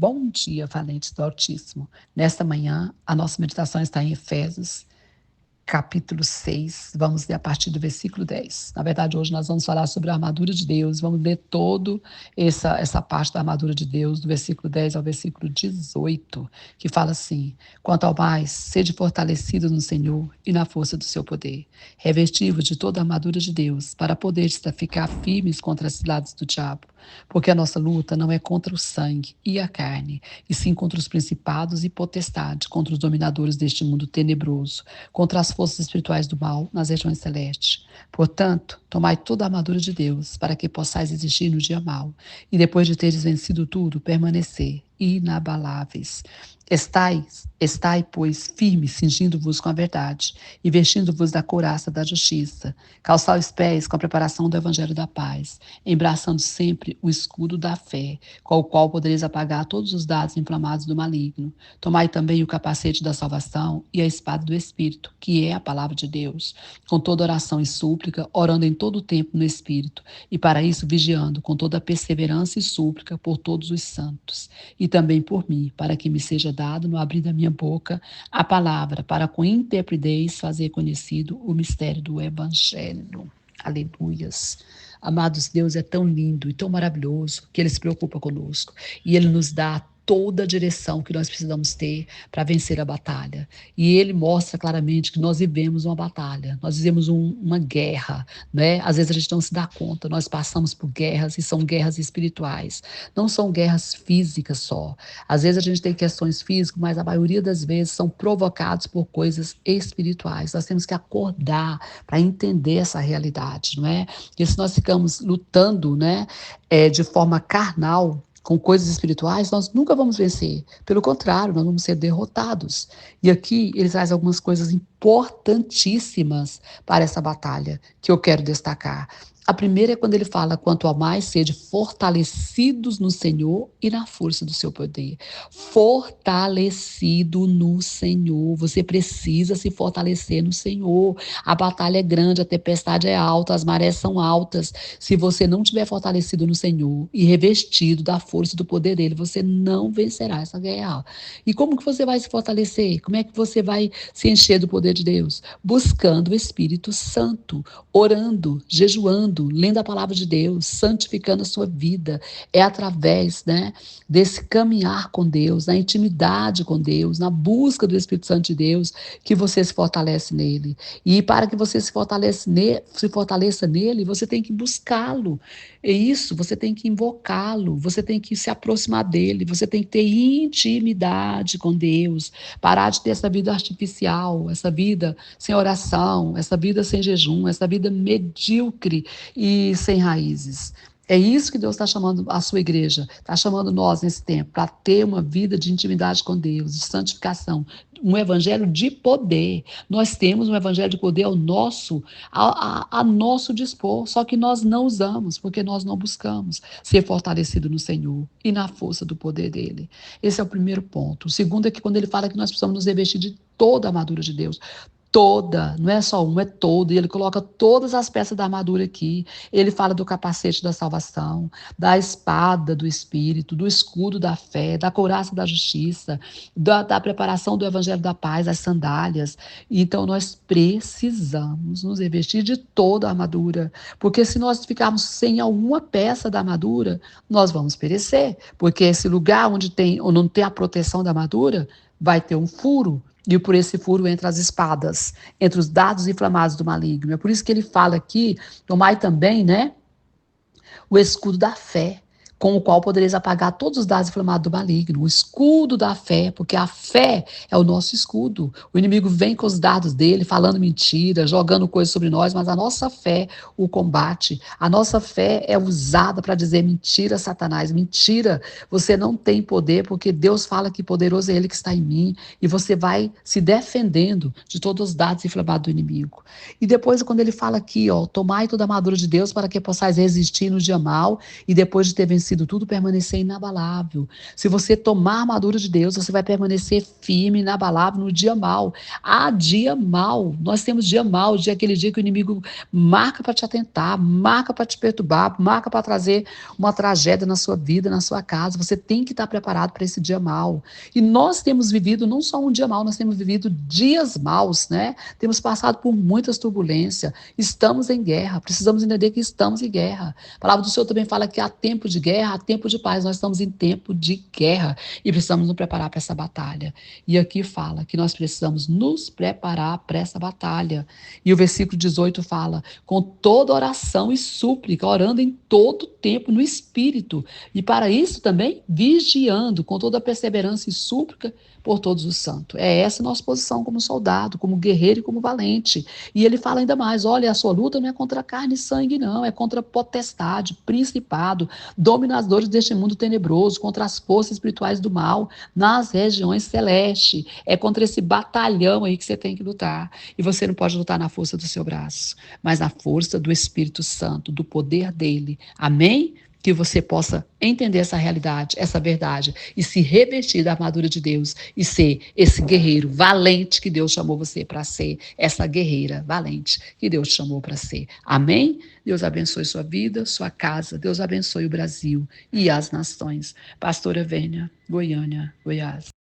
Bom dia, valentes do Altíssimo. Nesta manhã, a nossa meditação está em Efésios, capítulo 6, vamos ler a partir do versículo 10. Na verdade, hoje nós vamos falar sobre a armadura de Deus, vamos ler toda essa parte da armadura de Deus, do versículo 10 ao versículo 18, que fala assim: quanto ao mais, sede fortalecidos no Senhor e na força do seu poder, revestivos de toda a armadura de Deus, para poderes ficar firmes contra as ciladas do diabo, porque a nossa luta não é contra o sangue e a carne, e sim contra os principados e potestades, contra os dominadores deste mundo tenebroso, contra as forças espirituais do mal nas regiões celestes. Portanto, tomai toda a armadura de Deus, para que possais resistir no dia mau, e depois de teres vencido tudo, permanecer inabaláveis. Estai, pois, firmes, cingindo-vos com a verdade, e vestindo-vos da couraça da justiça. Calçai os pés com a preparação do evangelho da paz, embraçando sempre o escudo da fé, com o qual podereis apagar todos os dardos inflamados do maligno. Tomai também o capacete da salvação e a espada do Espírito, que é a palavra de Deus, com toda oração e súplica, orando em todo o tempo no Espírito, e para isso vigiando com toda perseverança e súplica por todos os santos, e também por mim, para que me seja dado no abrir da minha boca a palavra, para com intrepidez fazer conhecido o mistério do Evangelho. Aleluias. Amados, Deus é tão lindo e tão maravilhoso que Ele se preocupa conosco e Ele nos dá toda a direção que nós precisamos ter para vencer a batalha. E Ele mostra claramente que nós vivemos uma batalha, nós vivemos uma guerra, né? Às vezes a gente não se dá conta, nós passamos por guerras e são guerras espirituais, não são guerras físicas só. Às vezes a gente tem questões físicas, mas a maioria das vezes são provocados por coisas espirituais. Nós temos que acordar para entender essa realidade, não é? Porque se nós ficamos lutando, né, de forma carnal, com coisas espirituais, nós nunca vamos vencer. Pelo contrário, nós vamos ser derrotados. E aqui ele traz algumas coisas importantíssimas para essa batalha que eu quero destacar. A primeira é quando ele fala: quanto ao mais, sede fortalecidos no Senhor e na força do seu poder. Fortalecido no Senhor. Você precisa se fortalecer no Senhor. A batalha é grande, a tempestade é alta, as marés são altas. Se você não estiver fortalecido no Senhor e revestido da força e do poder dele, você não vencerá essa guerra. E como que você vai se fortalecer? Como é que você vai se encher do poder de Deus? Buscando o Espírito Santo, orando, jejuando, lendo a palavra de Deus, santificando a sua vida. É através, né, desse caminhar com Deus, na intimidade com Deus, na busca do Espírito Santo de Deus, que você se fortalece nele. E para que você se fortaleça nele, você tem que buscá-lo. É isso, você tem que invocá-lo, você tem que se aproximar dele, você tem que ter intimidade com Deus, parar de ter essa vida artificial, essa vida sem oração, essa vida sem jejum, essa vida medíocre e sem raízes. É isso que Deus está chamando a sua igreja, está chamando nós nesse tempo, para ter uma vida de intimidade com Deus, de santificação, um evangelho de poder. Nós temos um evangelho de poder a nosso dispor, só que nós não usamos, porque nós não buscamos ser fortalecido no Senhor e na força do poder dele. Esse é o primeiro ponto. O segundo é que quando ele fala que nós precisamos nos revestir de toda a armadura de Deus, toda, não é só uma, é todo, e ele coloca todas as peças da armadura aqui. Ele fala do capacete da salvação, da espada do Espírito, do escudo da fé, da couraça da justiça, da preparação do evangelho da paz, as sandálias. Então nós precisamos nos revestir de toda a armadura, porque se nós ficarmos sem alguma peça da armadura, nós vamos perecer, porque esse lugar onde não tem a proteção da armadura, vai ter um furo, e por esse furo entra as espadas, entre os dardos inflamados do maligno. É por isso que ele fala aqui: tomai também, né, o escudo da fé, com o qual podereis apagar todos os dardos inflamados do maligno. O escudo da fé, porque a fé é o nosso escudo. O inimigo vem com os dardos dele, falando mentira, jogando coisas sobre nós, mas a nossa fé o combate. A nossa fé é usada para dizer: mentira, Satanás, mentira, você não tem poder, porque Deus fala que poderoso é ele que está em mim, e você vai se defendendo de todos os dardos inflamados do inimigo. E depois, quando ele fala aqui, ó, tomai toda a armadura de Deus para que possais resistir no dia mau, e depois de ter vencido vencido tudo, permanecer inabalável. Se você tomar a armadura de Deus, você vai permanecer firme, inabalável no dia mau. Há dia mau. Nós temos dia mau, aquele dia que o inimigo marca para te atentar, marca para te perturbar, marca para trazer uma tragédia na sua vida, na sua casa. Você tem que estar preparado para esse dia mau. E nós temos vivido não só um dia mau, nós temos vivido dias maus, né? Temos passado por muitas turbulências. Estamos em guerra. Precisamos entender que estamos em guerra. A palavra do Senhor também fala que há tempo de guerra, há tempo de paz. Nós estamos em tempo de guerra e precisamos nos preparar para essa batalha. E aqui fala que nós precisamos nos preparar para essa batalha. E o versículo 18 fala: com toda oração e súplica, orando em todo tempo no Espírito. E para isso também, vigiando com toda perseverança e súplica por todos os santos. É essa a nossa posição como soldado, como guerreiro e como valente. E ele fala ainda mais: olha, a sua luta não é contra carne e sangue, não, é contra potestade, principado, dominadores deste mundo tenebroso, contra as forças espirituais do mal, nas regiões celestes. É contra esse batalhão aí que você tem que lutar. E você não pode lutar na força do seu braço, mas na força do Espírito Santo, do poder dele. Amém? Que você possa entender essa realidade, essa verdade, e se revestir da armadura de Deus e ser esse guerreiro valente que Deus chamou você para ser, essa guerreira valente que Deus chamou para ser. Amém? Deus abençoe sua vida, sua casa, Deus abençoe o Brasil e as nações. Pastora Vênia, Goiânia, Goiás.